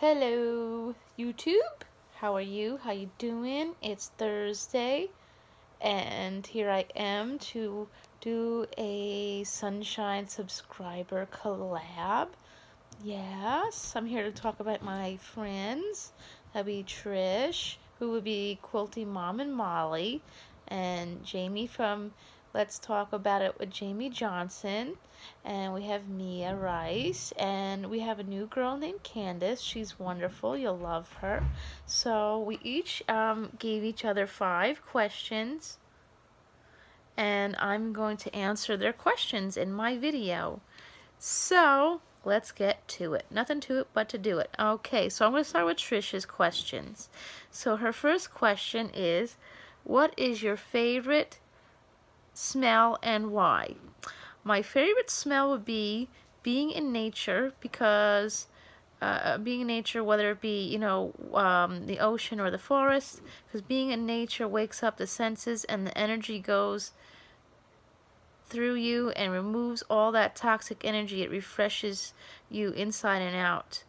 Hello, YouTube. How are you? How you doing? It's Thursday, and here I am to do a Sunshine subscriber collab. Yes, I'm here to talk about my friends. That'd be Trish, who would be Quilty Mom and Molly, and Jamie from Let's Talk About It with Jaime Johnson. And we have Mia Rice, and we have a new girl named Candace. She's wonderful. You'll love her. So we each gave each other 5 questions, and I'm going to answer their questions in my video. So let's get to it. Nothing to it but to do it. Okay, so I'm going to start with Trish's questions. So her first question is, what is your favorite smell and why? My favorite smell would be being in nature, because being in nature, whether it be, the ocean or the forest, because being in nature wakes up the senses and the energy goes through you and removes all that toxic energy. It refreshes you inside and out.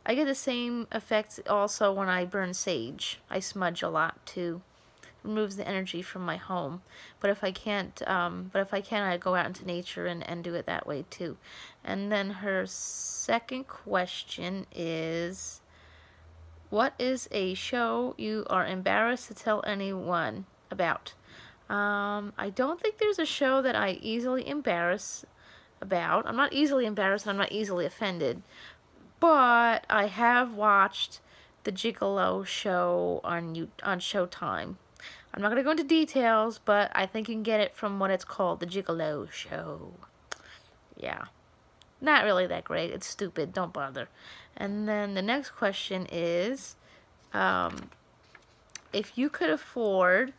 I get the same effects also when I burn sage. I smudge a lot too. Removes the energy from my home. But if I can't, I go out into nature and do it that way too. And then her second question is, what is a show you are embarrassed to tell anyone about? I don't think there's a show that I easily embarrass about. I'm not easily embarrassed and I'm not easily offended. But I have watched the Gigolo show on Showtime. I'm not going to go into details, but I think you can get it from what it's called, the Gigolo show. Yeah. Not really that great. It's stupid. Don't bother. And then the next question is, if you could afford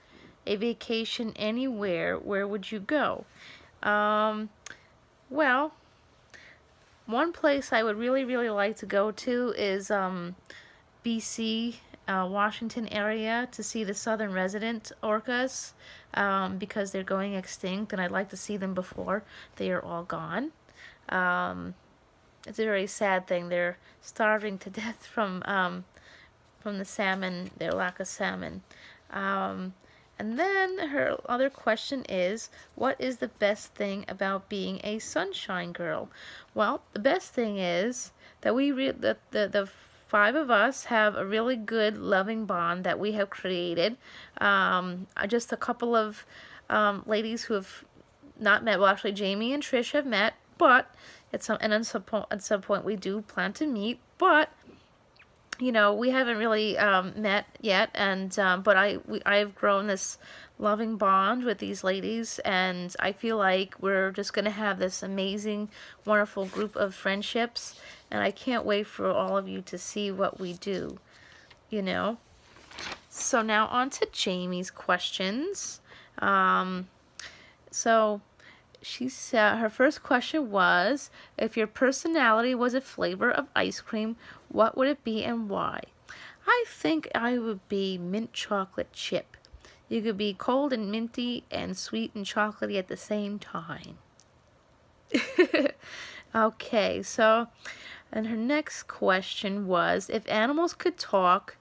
a vacation anywhere, where would you go? Well, one place I would really, really like to go to is BC, Washington area, to see the southern resident orcas, because they're going extinct and I'd like to see them before they are all gone. It's a very sad thing. They're starving to death from the salmon, their lack of salmon. And then her other question is, what is the best thing about being a sunshine girl? Well, the best thing is that the 5 of us have a really good, loving bond that we have created. Just a couple of ladies who have not met. Well, actually, Jamie and Trish have met, but at some point we do plan to meet. But we haven't really met yet, and but I've grown this loving bond with these ladies, and I feel like we're just gonna have this amazing, wonderful group of friendships, and I can't wait for all of you to see what we do. So now on to Jamie's questions. So her first question was, if your personality was a flavor of ice cream, what would it be and why? I think I would be mint chocolate chip. You could be cold and minty and sweet and chocolatey at the same time. Okay, so, and her next question was, if animals could talk,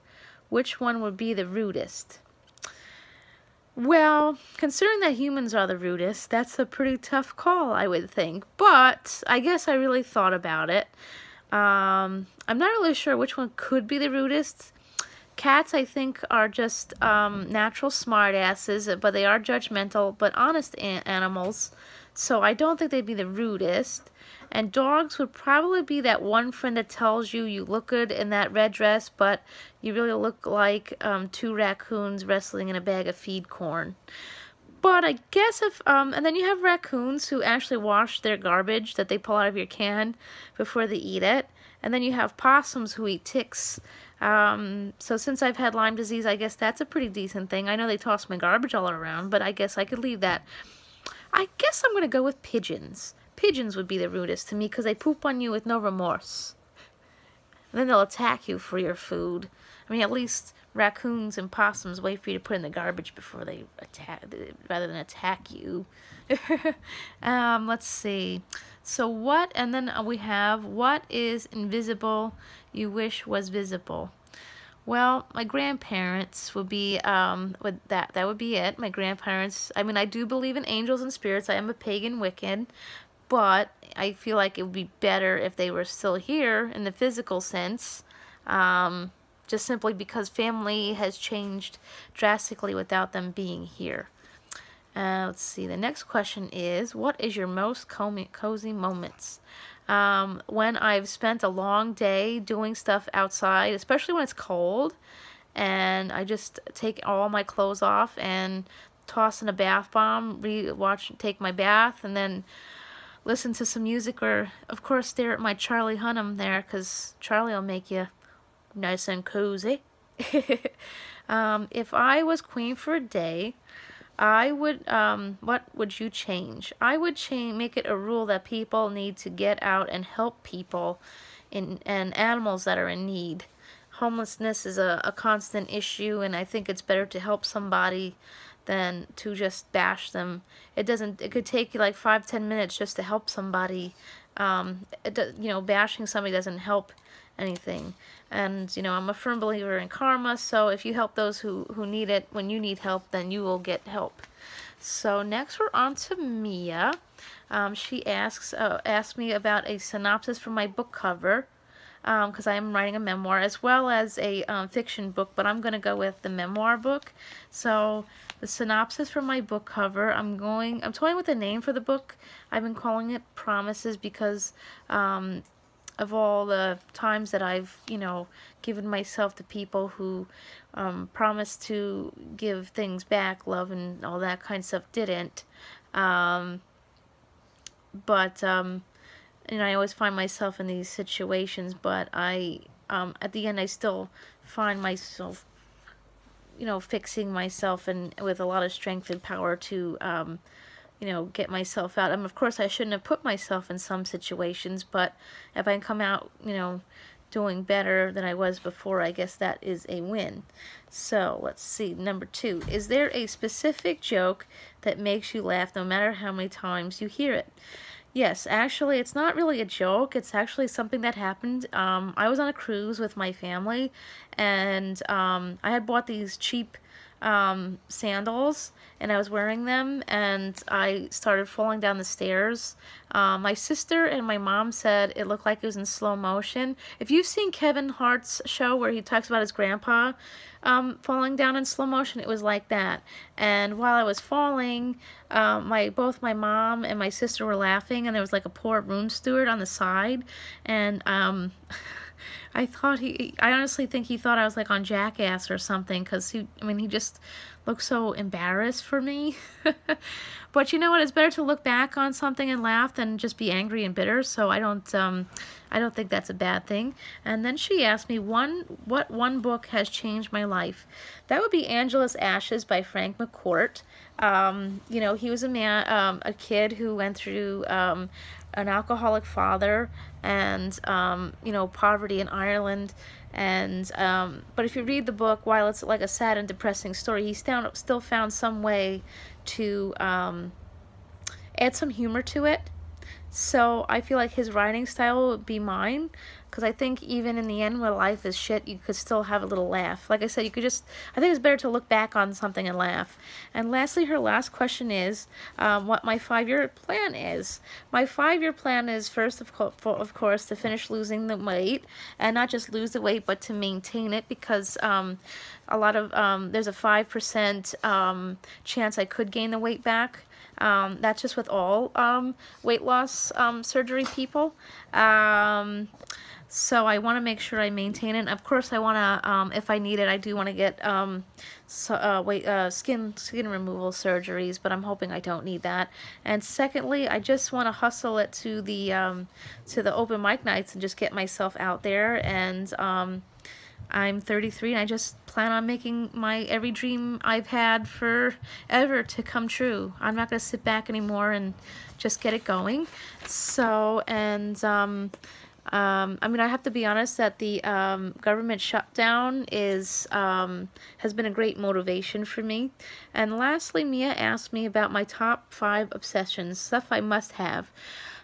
which one would be the rudest? Well, considering that humans are the rudest, that's a pretty tough call, I would think. But I guess I really thought about it. I'm not really sure which one could be the rudest. Cats, I think, are just natural smartasses, but they are judgmental, but honest animals. So I don't think they'd be the rudest. And dogs would probably be that one friend that tells you you look good in that red dress, but you really look like 2 raccoons wrestling in a bag of feed corn. But I guess and then you have raccoons who actually wash their garbage that they pull out of your can before they eat it. And then you have possums who eat ticks. So since I've had Lyme disease, I guess that's a pretty decent thing. I know they toss my garbage all around, but I guess I could leave that. I guess I'm going to go with pigeons. Pigeons would be the rudest to me because they poop on you with no remorse. And then they'll attack you for your food. I mean, at least raccoons and possums wait for you to put in the garbage before they attack, rather than attack you. Let's see. So what, and then we have, what is invisible you wish was visible? Well, my grandparents would be, that would be it. My grandparents, I mean, I do believe in angels and spirits. I am a pagan Wiccan, but I feel like it would be better if they were still here in the physical sense, just simply because family has changed drastically without them being here. Let's see, the next question is, what is your most cozy moments? When I've spent a long day doing stuff outside, especially when it's cold, and I just take all my clothes off and toss in a bath bomb, take my bath, and then listen to some music, or of course stare at my Charlie Hunnam there, because Charlie will make you nice and cozy. If I was queen for a day, I would, what would you change? I would make it a rule that people need to get out and help people and animals that are in need. Homelessness is a constant issue, and I think it's better to help somebody than to just bash them. It could take you like 5-10 minutes just to help somebody. Bashing somebody doesn't help anything. And, I'm a firm believer in karma, so if you help those who need it, when you need help, then you will get help. So next we're on to Mia. She asked me about a synopsis for my book cover, because I am writing a memoir as well as a fiction book, but I'm going to go with the memoir book. So the synopsis for my book cover, I'm toying with a name for the book. I've been calling it Promises because of all the times that I've, given myself to people who promised to give things back, love and all that kind of stuff, didn't. I always find myself in these situations, but at the end, I still find myself, fixing myself and with a lot of strength and power to, get myself out. Of course, I shouldn't have put myself in some situations, but if I come out, doing better than I was before, I guess that is a win. So, let's see. Number 2. Is there a specific joke that makes you laugh no matter how many times you hear it? Yes, actually, it's not really a joke. It's actually something that happened. I was on a cruise with my family, and I had bought these cheap sandals, and I was wearing them, and I started falling down the stairs. My sister and my mom said it looked like it was in slow motion. If you've seen Kevin Hart's show where he talks about his grandpa falling down in slow motion, it was like that. And while I was falling, both my mom and my sister were laughing, and there was like a poor room steward on the side, and I honestly think he thought I was like on Jackass or something, because he just looked so embarrassed for me. But you know what? It's better to look back on something and laugh than just be angry and bitter. So I don't think that's a bad thing. And then she asked me what one book has changed my life. That would be Angela's Ashes by Frank McCourt. He was a kid who went through an alcoholic father and poverty in Ireland, and but if you read the book, while it's like a sad and depressing story, he still found some way to add some humor to it. So I feel like his writing style would be mine, because I think even in the end when life is shit, you could still have a little laugh. Like I said, I think it's better to look back on something and laugh. And lastly, her last question is what my 5-year plan is. My 5-year plan is, first of course, to finish losing the weight, and not just lose the weight, but to maintain it, because there's a 5% chance I could gain the weight back. That's just with all weight loss surgery people. So I want to make sure I maintain it. Of course, I want to, if I need it, I do want to get skin removal surgeries, but I'm hoping I don't need that. And secondly, I just want to hustle it to the open mic nights and just get myself out there. And I'm 33, and I just plan on making my every dream I've had forever to come true. I'm not going to sit back anymore and just get it going. So, and I have to be honest that the government shutdown has been a great motivation for me. And lastly, Mia asked me about my top 5 obsessions, stuff I must have.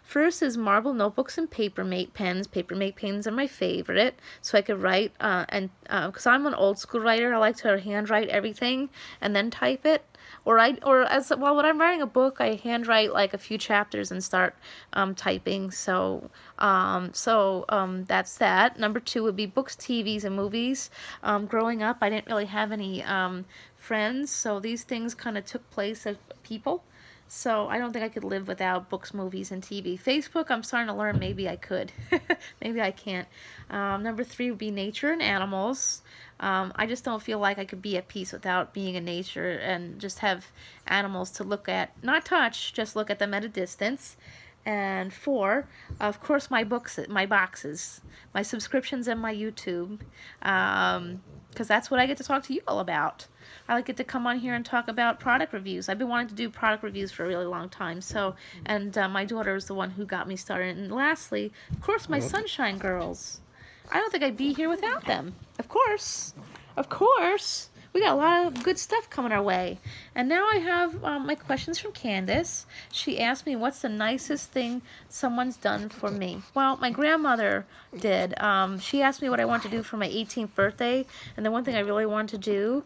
First is marble notebooks and Papermate pens. Papermate pens are my favorite, so I could write, because I'm an old school writer, I like to handwrite everything and then type it. Or when I'm writing a book, I handwrite like a few chapters and start typing. So that's that. Number 2 would be books, TVs, and movies. Growing up, I didn't really have any friends, so these things kind of took place of people. So I don't think I could live without books, movies, and TV. Facebook, I'm starting to learn maybe I could. Maybe I can't. Number 3 would be nature and animals. I just don't feel like I could be at peace without being in nature and just have animals to look at, not touch, just look at them at a distance. And 4, of course, my books, my boxes, my subscriptions, and my YouTube, because that's what I get to talk to you all about. I like it to come on here and talk about product reviews. I've been wanting to do product reviews for a really long time. So, and my daughter is the one who got me started. And lastly, of course, my Sunshine Girls. I don't think I'd be here without them. Of course. Of course. We got a lot of good stuff coming our way. And now I have my questions from Candace. She asked me, what's the nicest thing someone's done for me? Well, my grandmother did. She asked me what I want to do for my 18th birthday. And the one thing I really want to do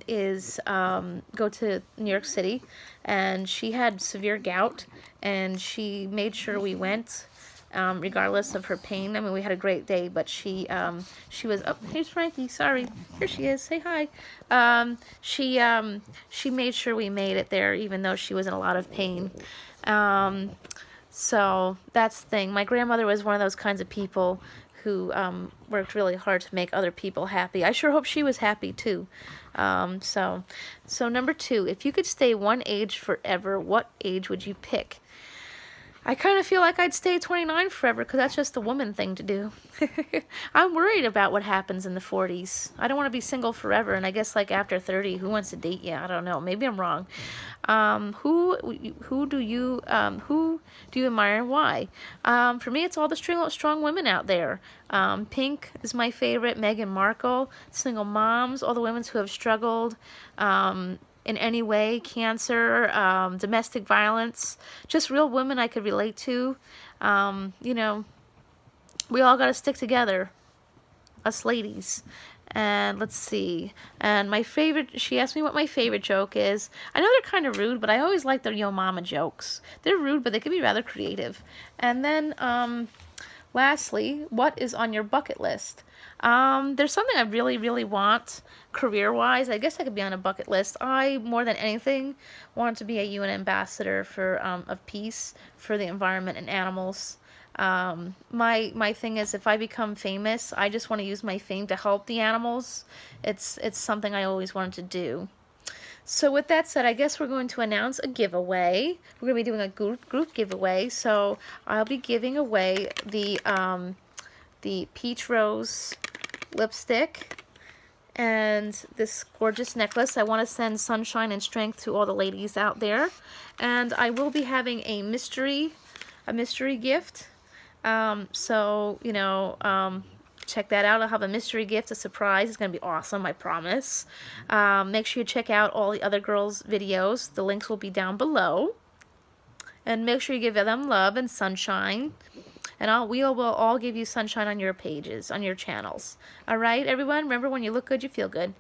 is go to New York City. And she had severe gout. And she made sure we went. Regardless of her pain. I mean, we had a great day, but she was, oh, here's Frankie, sorry, here she is, say hi. She made sure we made it there, even though she was in a lot of pain. So that's the thing. My grandmother was one of those kinds of people who worked really hard to make other people happy. I sure hope she was happy too. So number 2, if you could stay one age forever, what age would you pick? I kind of feel like I'd stay 29 forever because that's just a woman thing to do. I'm worried about what happens in the 40s. I don't want to be single forever, and I guess like after 30, who wants to date you? I don't know. Maybe I'm wrong. Who do you admire and why? For me, it's all the strong women out there. Pink is my favorite. Meghan Markle, single moms, all the women who have struggled. In any way, cancer, domestic violence, just real women I could relate to. You know, we all got to stick together, us ladies. And let's see. And my favorite, she asked me what my favorite joke is. I know they're kind of rude, but I always like their yo mama jokes. They're rude, but they can be rather creative. And then, lastly, what is on your bucket list? There's something I really, really want career-wise. I guess I could be on a bucket list. I, more than anything, want to be a UN ambassador for of peace for the environment and animals. My thing is, if I become famous, I just want to use my fame to help the animals. It's something I always wanted to do. So with that said, I guess we're going to announce a giveaway. We're going to be doing a group giveaway. So I'll be giving away the Peach Rose lipstick and this gorgeous necklace. I want to send sunshine and strength to all the ladies out there. And I will be having a mystery gift. So, you know, check that out. I'll have a mystery gift, a surprise. It's going to be awesome, I promise. Make sure you check out all the other girls' videos. The links will be down below. And make sure you give them love and sunshine. And we will all give you sunshine on your pages, on your channels. All right, everyone? Remember, when you look good, you feel good.